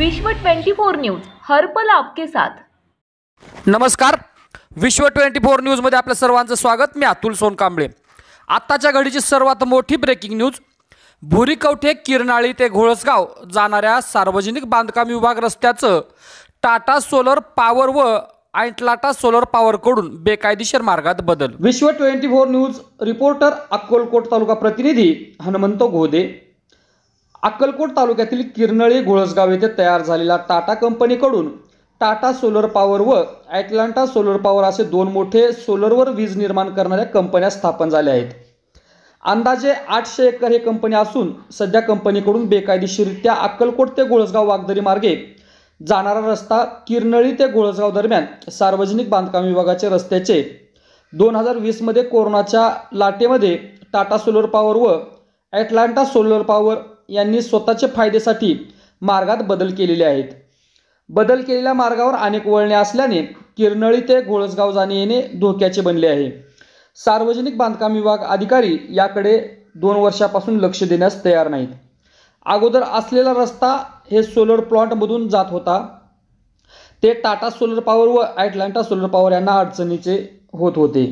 विश्व 24 न्यूज हर पल आपके साथ। नमस्कार, विश्व 24 न्यूज मध्ये आपल्या सर्वांचं स्वागत। मी अतुल सोनकांबळे। आत्ताच्या घडीची सर्वात मोठी ब्रेकिंग न्यूज। भुरीकवठे किरनाळी ते घोळसगाव जाणाऱ्या सार्वजनिक बांधकाम विभाग रस्त्याचं टाटा सोलर पॉवर व ऐटलांटा सोलर पॉवर कडून बेकायदेशीर मार्गात बदल। विश्व 24 न्यूज रिपोर्टर अक्कलकोट तालुका प्रतिनिधी हनुमंत घोदे। अक्कलकोट तालुक्यातील किरनाळी घोळसगाव येथे तयार झालेल्या टाटा कंपनीकडून टाटा सोलर पॉवर व ऐटलांटा सोलर पॉवर असे दोन मोठे सोलरवर वीज निर्माण करणाऱ्या कंपन्या स्थापन झाल्या आहेत। अंदाजे 800 एकर ही कंपनी असून सध्या कंपनीकडून बेकायदेशीररित्या अक्कलकोट ते घोळसगाव वाघदरी मार्गे जाणारा रस्ता किरनाळी ते घोळसगाव दरम्यान सार्वजनिक बांधकाम विभागाचे रस्त्याचे 2020 मध्ये कोरोनाच्या लाटेमध्ये टाटा सोलर पॉवर व ऐटलांटा सोलर पॉवर यांनी स्वतःच्या फायद्यासाठी मार्गात बदल केलेले आहेत। बदल केलेल्या मार्गावर अनेक वळणे असल्याने किरनाळी ते घोळसगाव जाणे येणे धोक्याचे बनले आहे। सार्वजनिक बांधकाम विभाग अधिकारी याकडे 2 वर्षापासून लक्ष देण्यास तयार नाहीत। अगोदर असलेला रस्ता हे सोलर प्लांटमधून जात होता, ते टाटा सोलर पॉवर व ऐटलांटा सोलर पॉवर यांना अडचणीचे होत होते।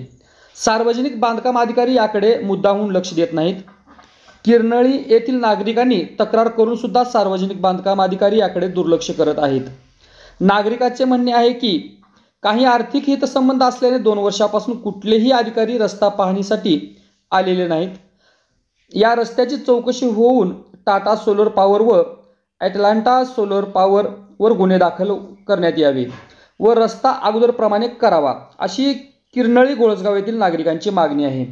सार्वजनिक बांधकाम अधिकारी याकडे मुद्दामून लक्ष देत नाहीत। किरनाळी येथील नागरिकांनी तक्रार करून सुद्धा सार्वजनिक बांधकाम अधिकारी याकडे दुर्लक्ष करत आहेत। नागरिकांचे म्हणणे आहे की काही आर्थिक हितसंबंध असल्याने 2 वर्षापासून कुठलेही अधिकारी रस्ता पाहणीसाठी आलेले नाहीत। या रस्त्याची चौकशी होऊन टाटा सोलर पॉवर व ऐटलांटा सोलर पॉवर वर गुन्हे दाखल करण्यात यावे व रस्ता अगोदरप्रमाणे करावा, अशी किरनाळी घोळसगाव येथील नागरिकांची मागणी आहे।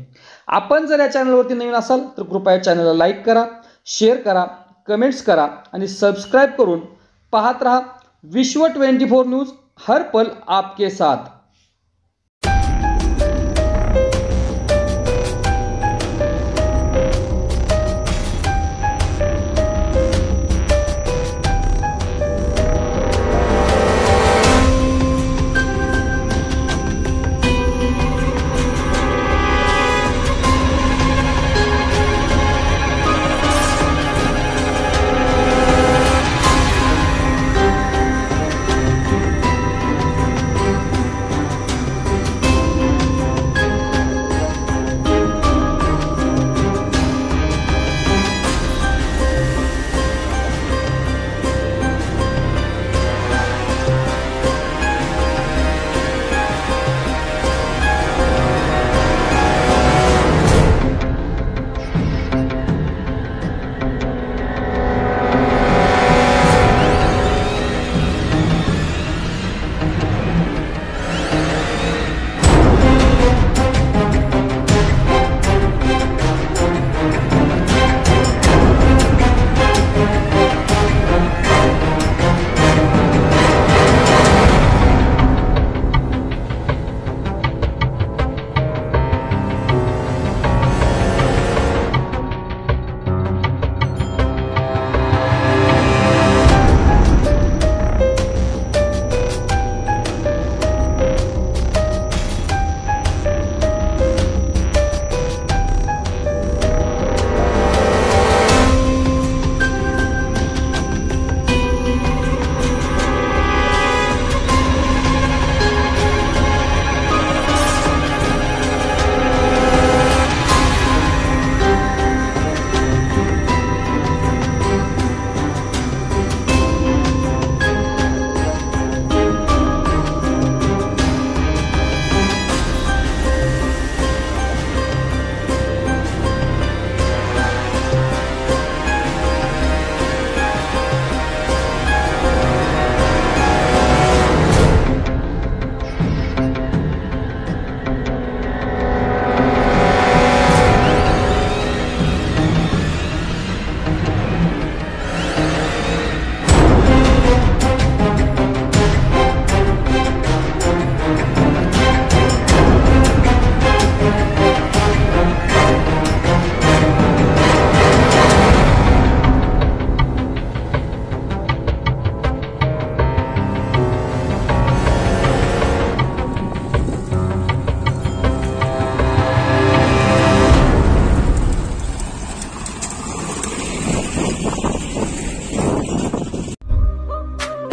आपण जर या चॅनलवरती नवीन असाल तर कृपया चॅनलला लाईक करा, शेअर करा, कमेंट्स करा आणि सबस्क्राइब करून पाहत रहा विश्व 24 न्यूज हर पल आपके साथ।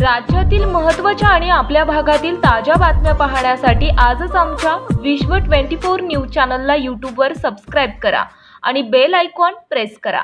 राज्यातील महत्त्वाच्या आणि आपल्या भागातील ताज्या बातम्या पाहण्यासाठी आजच आमच्या विश्व 24 न्यूज चॅनलला यूट्यूबवर सबस्क्राईब करा आणि बेल आयकॉन प्रेस करा.